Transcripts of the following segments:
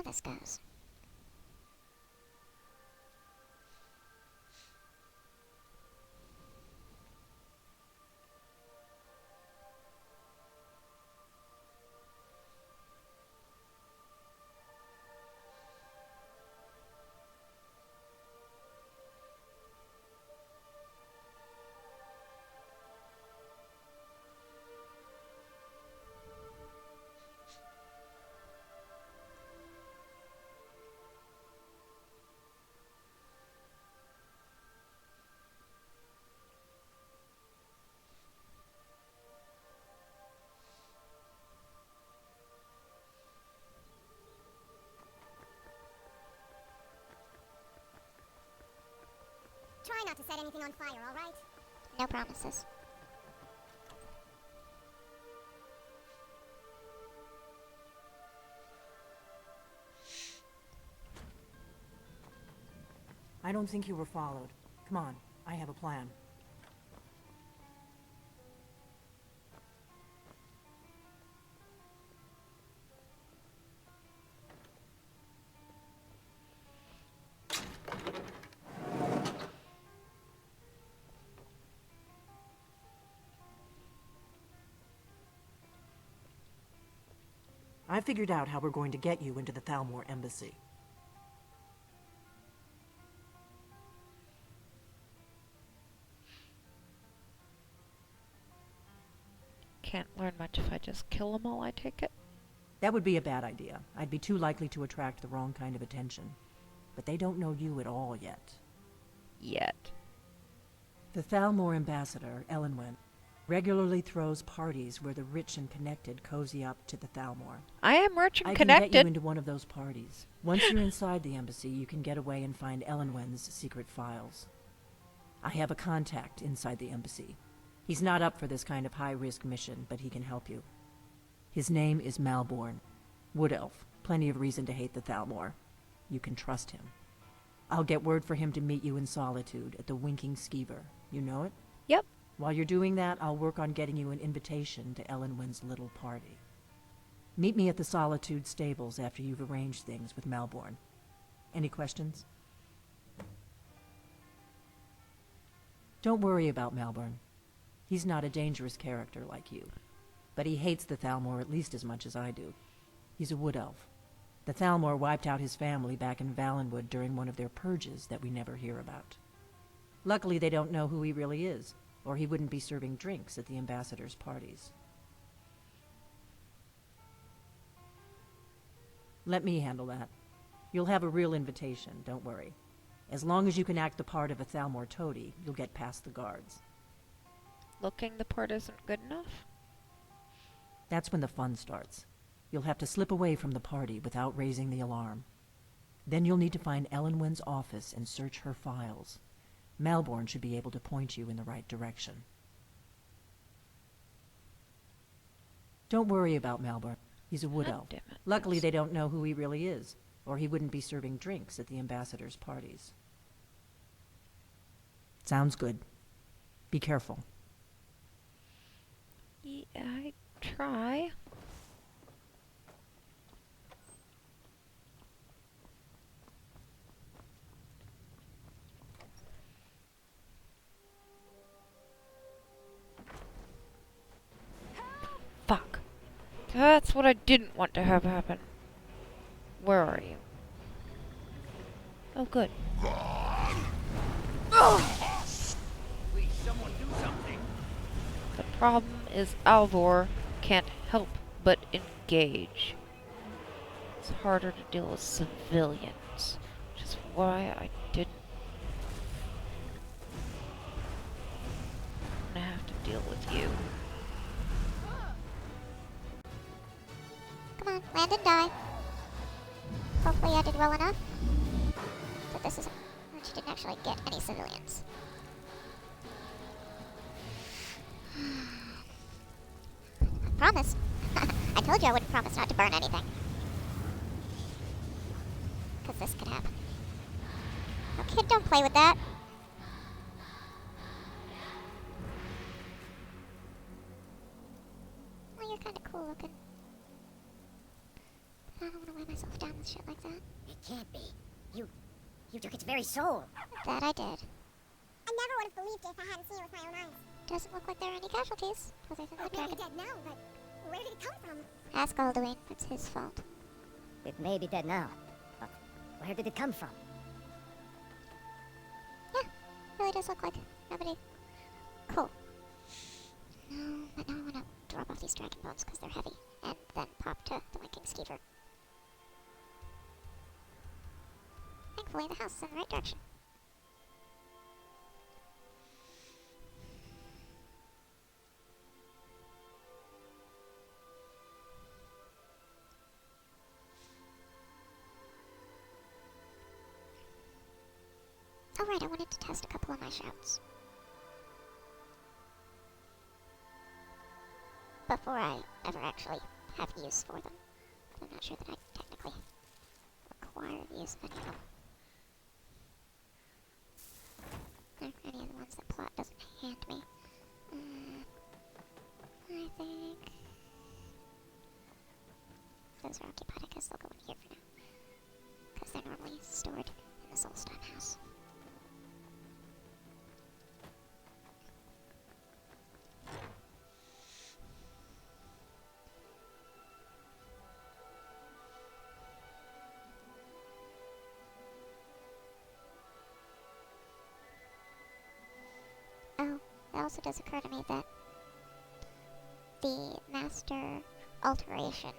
this goes. Try not to set anything on fire, all right? No promises. I don't think you were followed. Come on, I have a plan. I figured out how we're going to get you into the Thalmor Embassy. Can't learn much if I just kill them all, I take it? That would be a bad idea. I'd be too likely to attract the wrong kind of attention. But they don't know you at all yet. Yet. The Thalmor ambassador, Elenwen, regularly throws parties where the rich and connected cozy up to the Thalmor. I am rich and I connected. can get you into one of those parties. Once you're inside the embassy, you can get away and find Elenwen's secret files. I have a contact inside the embassy. He's not up for this kind of high-risk mission, but he can help you. His name is Malborn. Wood Elf. Plenty of reason to hate the Thalmor. You can trust him. I'll get word for him to meet you in Solitude at the Winking Skeever. You know it? Yep. While you're doing that, I'll work on getting you an invitation to Elenwen's little party. Meet me at the Solitude stables after you've arranged things with Malborn. Any questions? Don't worry about Malborn. He's not a dangerous character like you. But he hates the Thalmor at least as much as I do. He's a wood elf. The Thalmor wiped out his family back in Valenwood during one of their purges that we never hear about. Luckily, they don't know who he really is, or he wouldn't be serving drinks at the ambassador's parties. Let me handle that. You'll have a real invitation, don't worry. As long as you can act the part of a Thalmor toady, you'll get past the guards. Looking the part isn't good enough? That's when the fun starts. You'll have to slip away from the party without raising the alarm. Then you'll need to find Elenwen's office and search her files. Malborn should be able to point you in the right direction. Don't worry about Malborn. He's a wood elf. Luckily, they don't know who he really is, or he wouldn't be serving drinks at the ambassador's parties. Sounds good. Be careful. Yeah, I try. Fuck. That's what I didn't want to have happen. Where are you? Oh, good. Please, someone do something. The problem is Alvor can't help but engage. It's harder to deal with civilians, which is why I didn't. I'm gonna have to deal with you. Come on, land and die. Hopefully I did well enough. But this is... She didn't actually get any civilians. Promise. I told you I wouldn't promise not to burn anything. Because this could happen. Oh, kid, don't play with that. Well, you're kind of cool looking. I don't want to weigh myself down with shit like that. It can't be. You took its very soul. That I did. I never would have believed it if I hadn't seen it with my own eyes. Doesn't look like there are any casualties, other than the It may be dragon. dead now, but where did it come from? Ask Alduin. It's his fault. It may be dead now, but where did it come from? Yeah, really does look like nobody. Cool. No, but now I want to drop off these dragon bones because they're heavy, and then pop to the Winking Skeever. Thankfully, the house is in the right direction. Oh right, I wanted to test a couple of my shouts. Before I ever actually have use for them. But I'm not sure that I technically require the use of any of them. Or any of the ones that plot doesn't hand me. I think those are occupied. I guess they'll go in here for now. Because they're normally stored in the Solstein house. Oh, it also does occur to me that the Master Alteration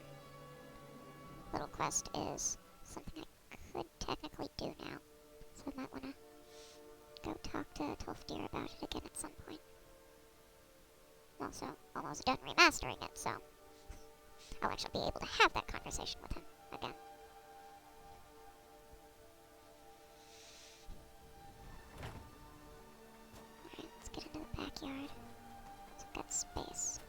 little quest is something I could technically do now. So I might want to go talk to Tolfdir about it again at some point. I'm also almost done remastering it, so I'll actually be able to have that conversation with him again. Alright, let's get into the backyard. So we've got space.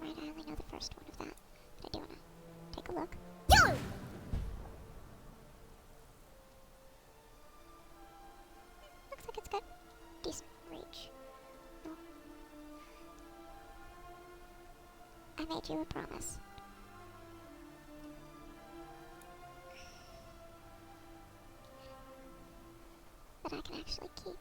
Right, I only know the first one of that, but I do want to take a look. Yo! Looks like it's got decent reach. Oh. I made you a promise. That I can actually keep.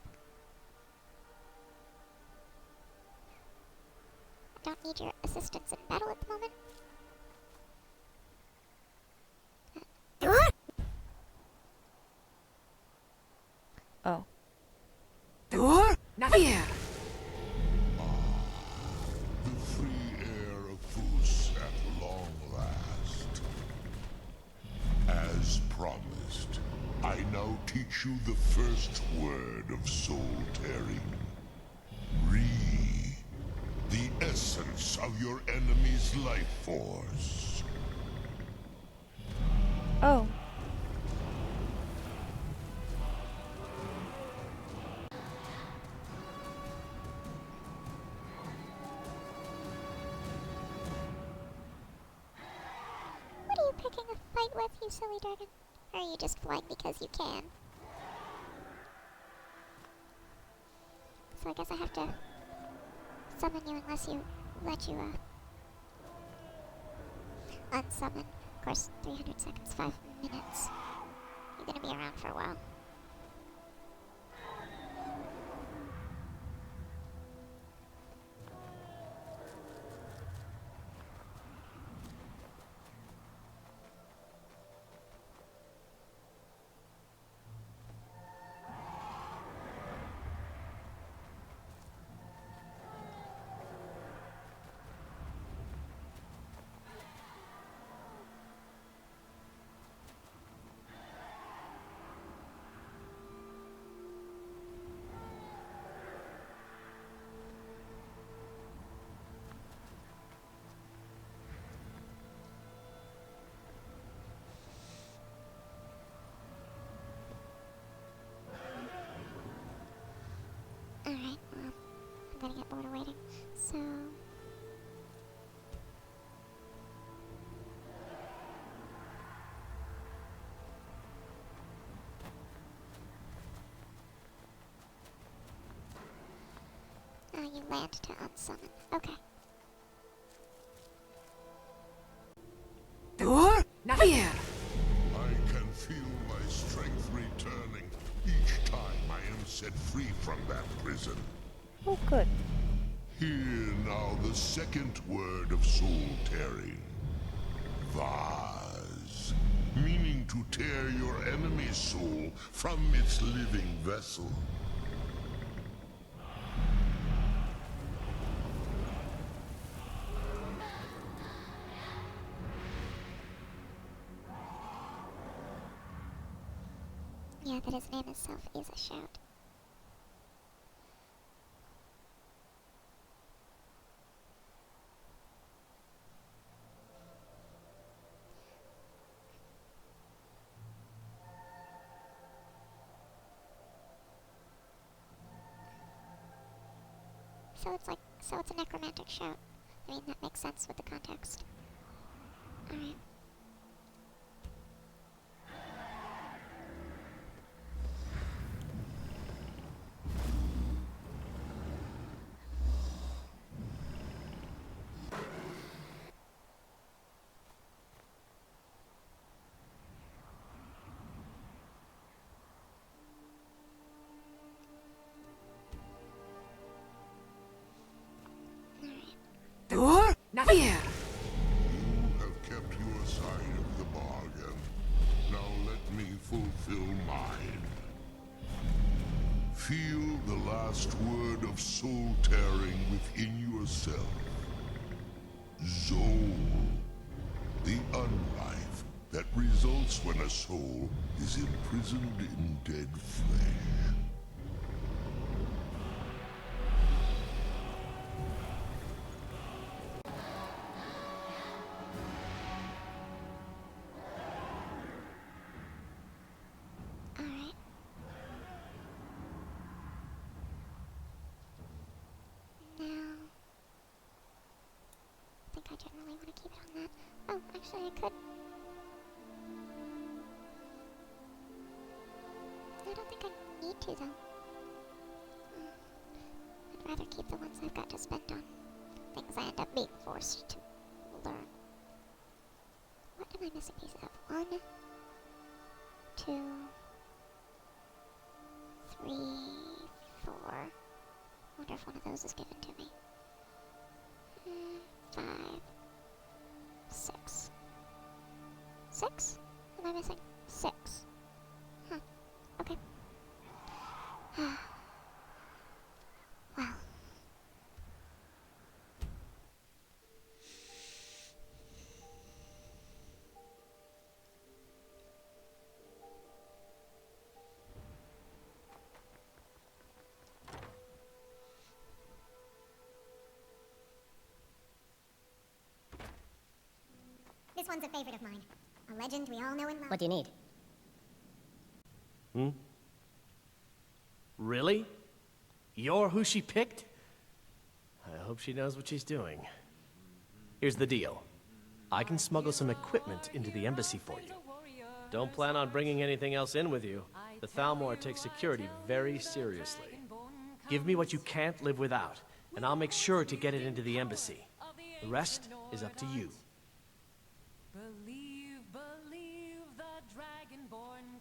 I don't need your assistance in battle at the moment. Oh. Not here! The free air of Fus at long last. As promised, I now teach you the first word of soul tearing. The essence of your enemy's life force. Oh. What are you picking a fight with, you silly dragon? Or are you just flying because you can? So I guess I have to summon you unless you let you, unsummon. Of course, 300 seconds, 5 minutes. You're gonna be around for a while. Alright, well, I'm gonna get bored of waiting, so... you land to unsummon. Okay. I can feel my strength returning each time I am set free from that prison. Oh, good. Hear now the second word of soul tearing. Vase. Meaning to tear your enemy's soul from its living vessel. Yeah, that his name itself is a shout. So it's a necromantic shout. I mean, that makes sense with the context. Alright. You have kept your side of the bargain. Now let me fulfill mine. Feel the last word of soul tearing within yourself. Zol. The unlife that results when a soul is imprisoned in dead flesh. Alright. Now, I think I generally want to keep it on that. Oh, actually I could. I don't think I need to though. I'd rather keep the ones I've got to spend on things I end up being forced to learn. What am I missing pieces of? 1, 2, 3, 4. Wonder if one of those is given to me. 5, 6. 6? Am I missing? 6. Huh. Okay. Well. This one's a favorite of mine. A legend we all know and love. What do you need? Hmm? Really? You're who she picked? I hope she knows what she's doing. Here's the deal. I can smuggle some equipment into the embassy for you. Don't plan on bringing anything else in with you. The Thalmor takes security very seriously. Give me what you can't live without, and I'll make sure to get it into the embassy. The rest is up to you.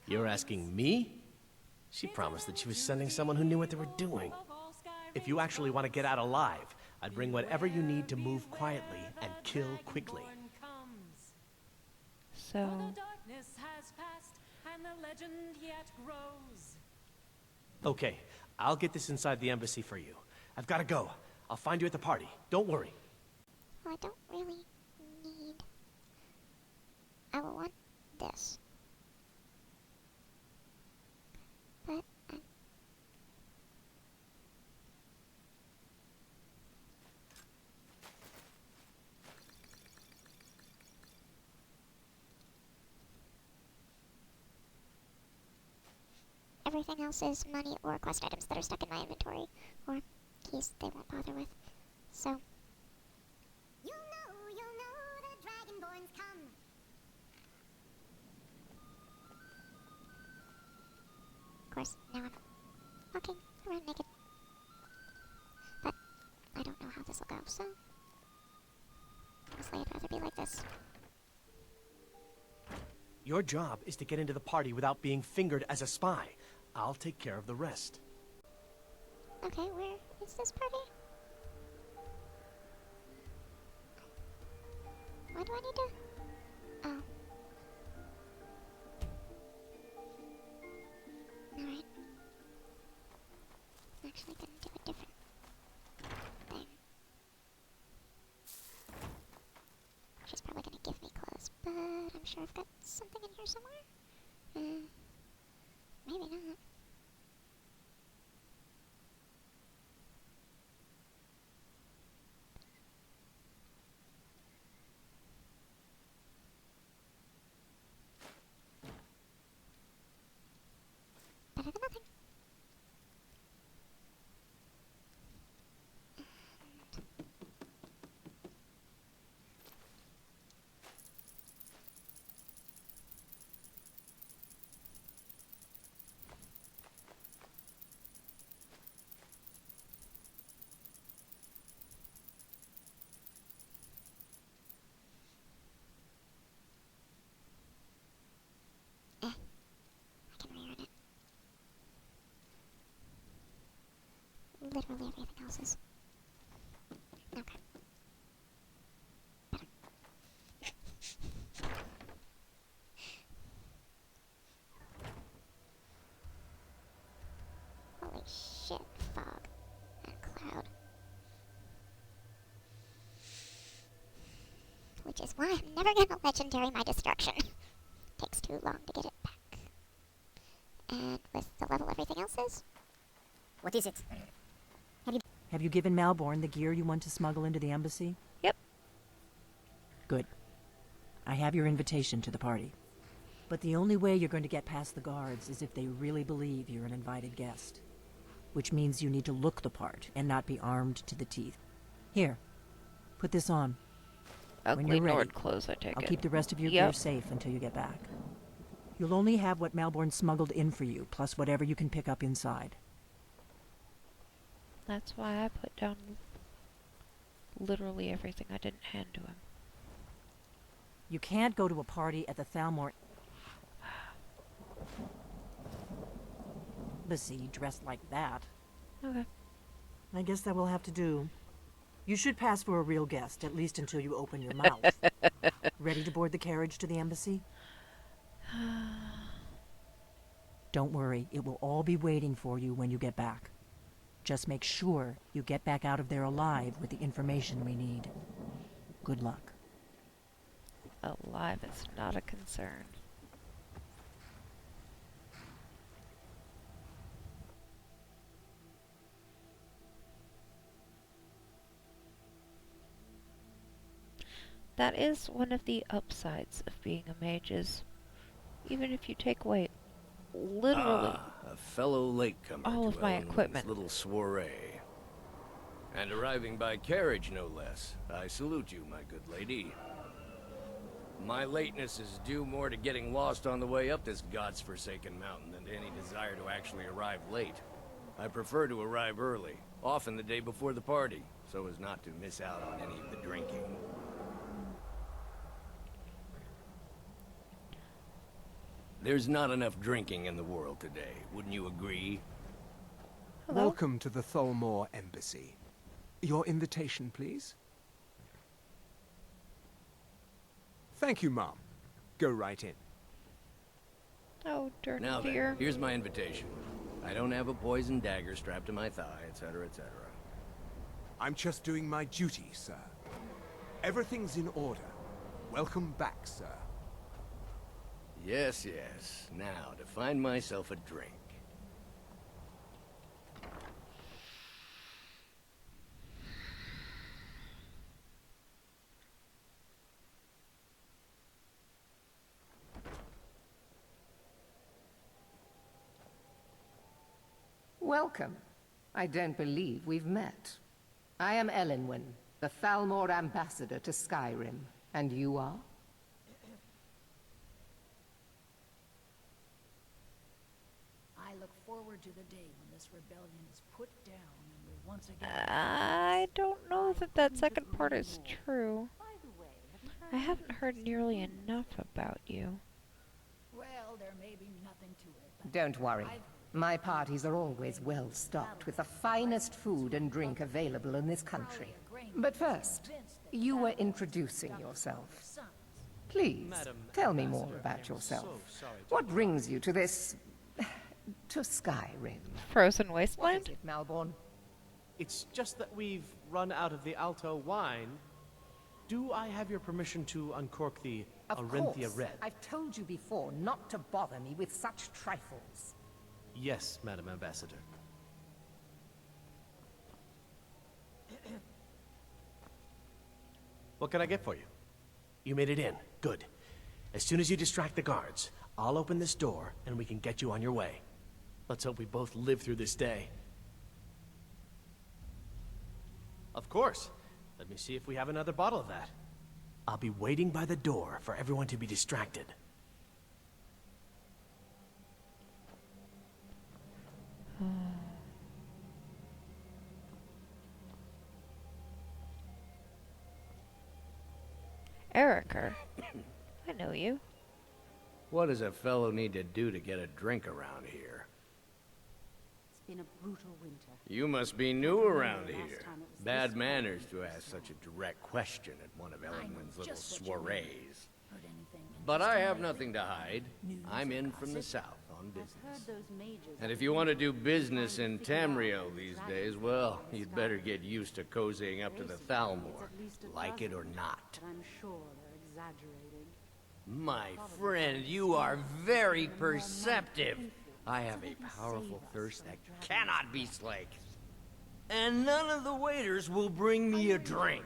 You're asking me? She promised that she was sending someone who knew what they were doing. If you actually want to get out alive, I'd bring whatever you need to move quietly and kill quickly. So, Okay, I'll get this inside the embassy for you. I've got to go. I'll find you at the party. Don't worry. Well, I don't really need... I will want this. But, everything else is money or quest items that are stuck in my inventory, or keys they won't bother with. So, You'll know the Dragonborns come. of course, now I'm walking around naked. But I don't know how this will go, so honestly, I'd rather be like this. Your job is to get into the party without being fingered as a spy. I'll take care of the rest. Okay, where is this party? Why do I need to? Oh. Alright. I'm actually gonna do a different thing. She's probably gonna give me clothes, but I'm sure I've got something in here somewhere. Maybe not. Better than nothing. I can rerun it. Literally everything else is. Okay. Better. Holy shit, fog and cloud. Which is why I'm never gonna legendary my destruction. Takes too long to get it back. And with the level everything else is, What is it? Have you given Malborn the gear you want to smuggle into the embassy? Yep. Good. I have your invitation to the party. But the only way you're going to get past the guards is if they really believe you're an invited guest. Which means you need to look the part and not be armed to the teeth. Here, put this on. When Ugly you're ready, Nord clothes, I take I'll it. keep the rest of your Yep. gear safe until you get back. You'll only have what Malborn smuggled in for you, plus whatever you can pick up inside. That's why I put down literally everything I didn't hand to him. You can't go to a party at the Thalmor Embassy dressed like that. Okay. I guess that will have to do. You should pass for a real guest, at least until you open your mouth. Ready to board the carriage to the embassy? Don't worry, it will all be waiting for you when you get back. Just make sure you get back out of there alive with the information we need. Good luck. Alive is not a concern. That is one of the upsides of being a mage is, even if you take away literally A fellow latecomer all to of my Ellenwood's equipment. little soiree. And arriving by carriage, no less. I salute you, my good lady. My lateness is due more to getting lost on the way up this god's-forsaken mountain than to any desire to actually arrive late. I prefer to arrive early, often the day before the party, so as not to miss out on any of the drinking. There's not enough drinking in the world today, wouldn't you agree? Hello? Welcome to the Thalmor Embassy. Your invitation, please? Thank you, Mom. Go right in. Oh, dirt Now then, dear. here's my invitation. I don't have a poisoned dagger strapped to my thigh, etc., etc. I'm just doing my duty, sir. Everything's in order. Welcome back, sir. Yes, yes. Now, to find myself a drink. Welcome. I don't believe we've met. I am Elenwen, the Thalmor Ambassador to Skyrim. And you are? I look forward to the day when this rebellion is put down and we once again... I don't know that that second part is true. I haven't heard nearly enough about you. Well, there may be nothing to it, but Don't worry. My parties are always well stocked with the finest food and drink available in this country. But first, you were introducing yourself. Please, tell me more about yourself. What brings you to this... to Skyrim? Frozen Wasteland? What is it, Malborn? It's just that we've run out of the Alto wine. Do I have your permission to uncork the Arinthia Red? I've told you before not to bother me with such trifles. Yes, Madam Ambassador. What can I get for you? You made it in. Good. As soon as you distract the guards, I'll open this door and we can get you on your way. Let's hope we both live through this day. Of course. Let me see if we have another bottle of that. I'll be waiting by the door for everyone to be distracted. Erica, I know you. What does a fellow need to do to get a drink around here? it's been a brutal winter. You must be new around here. Bad manners to ask such a direct question at one of Ellenwyn's little soirees. But I have nothing to hide. I'm in from the south on business. And if you want to do business in Tamriel these days, well, you'd better get used to cozying up to the Thalmor, like it or not. I'm sure they're exaggerating. My friend, you are very perceptive. I have a powerful thirst that cannot be slaked. And none of the waiters will bring me a drink.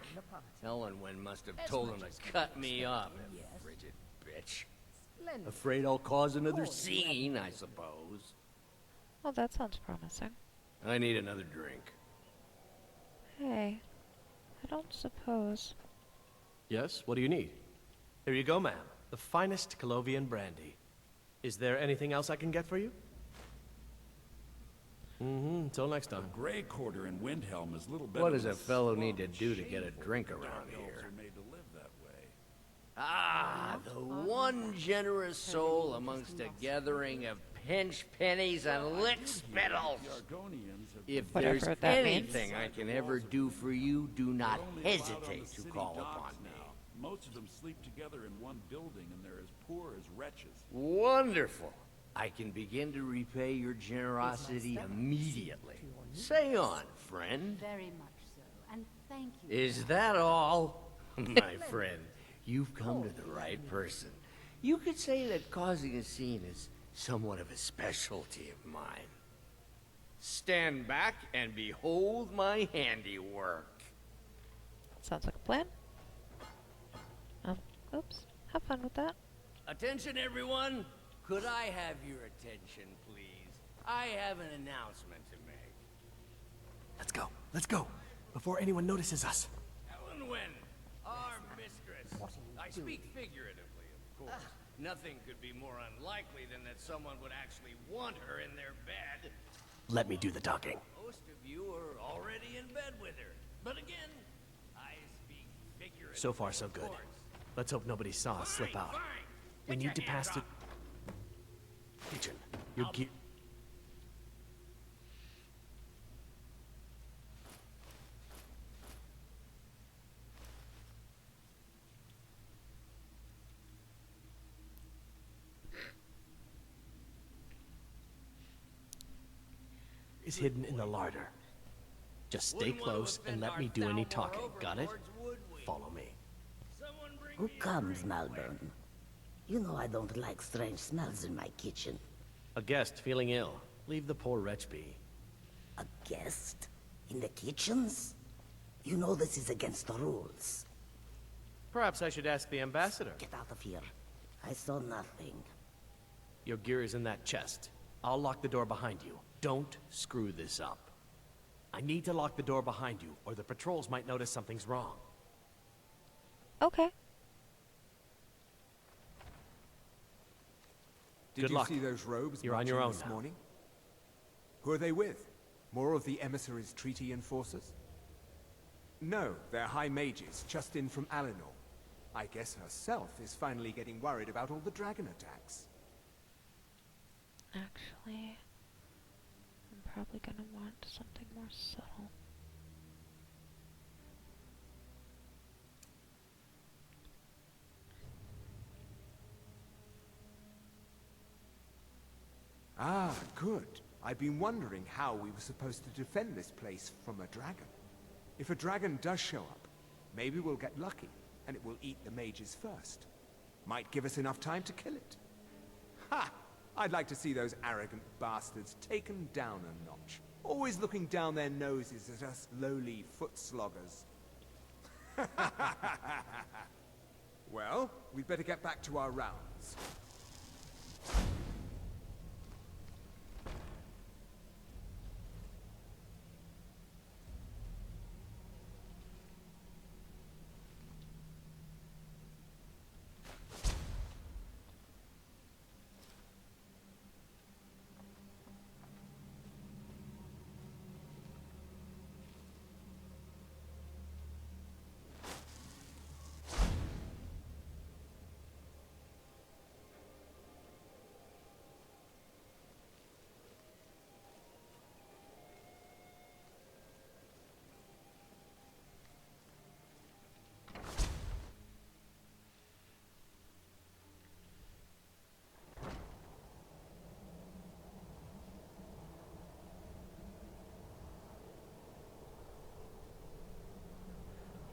Ellenwyn must have told them to cut me off, that frigid bitch. Afraid I'll cause another scene, I suppose. Well, that sounds promising. I need another drink. Hey, I don't suppose. Yes, what do you need? Here you go, ma'am. The finest Calovian brandy. Is there anything else I can get for you? Until next time. Grey Quarter in Windhelm is little better. What does a fellow need to do to get a drink around here? Ah, the one generous soul amongst a gathering of pinch pennies and lick spittles. If there's anything I can ever do for you, do not hesitate to call upon me. Most of them sleep together in one building and they're as poor as wretches. Wonderful. I can begin to repay your generosity immediately. Say on, friend. Very much so, and thank you. Is that all? My friend, you've come to the right person. You could say that causing a scene is somewhat of a specialty of mine. Stand back and behold my handiwork. Sounds like a plan. Oops. Have fun with that. Attention, everyone. Could I have your attention, please? I have an announcement to make. Let's go. Let's go. Before anyone notices us. Ellenwyn, our mistress. I speak figuratively, of course. Nothing could be more unlikely than that someone would actually want her in their bed. Let me do the talking. Most of you are already in bed with her. But again, I speak figuratively. So far, so good. Let's hope nobody saw us slip out. We need to pass the kitchen. Your gear is hidden in the larder. Just stay close and let me do any talking. Got it? Follow me. Who comes, Malborn? You know I don't like strange smells in my kitchen. A guest feeling ill. Leave the poor wretch be. A guest? In the kitchens? You know this is against the rules. Perhaps I should ask the ambassador. Get out of here. I saw nothing. Your gear is in that chest. I'll lock the door behind you. Don't screw this up. I need to lock the door behind you, or the patrols might notice something's wrong. Okay. Did Good you luck. see those robes You're on your own this now. morning? Who are they with? More of the Emissary's treaty enforcers? No, they're High Mages, just in from Alinor. I guess herself is finally getting worried about all the dragon attacks. Actually, I'm probably gonna want something more subtle. Ah, good. I've been wondering how we were supposed to defend this place from a dragon. If a dragon does show up, maybe we'll get lucky, and it will eat the mages first. Might give us enough time to kill it. Ha! I'd like to see those arrogant bastards taken down a notch. Always looking down their noses at us lowly foot sloggers. Well, we'd better get back to our rounds.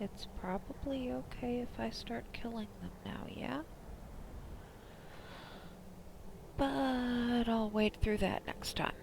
It's probably okay if I start killing them now, yeah? But I'll wade through that next time.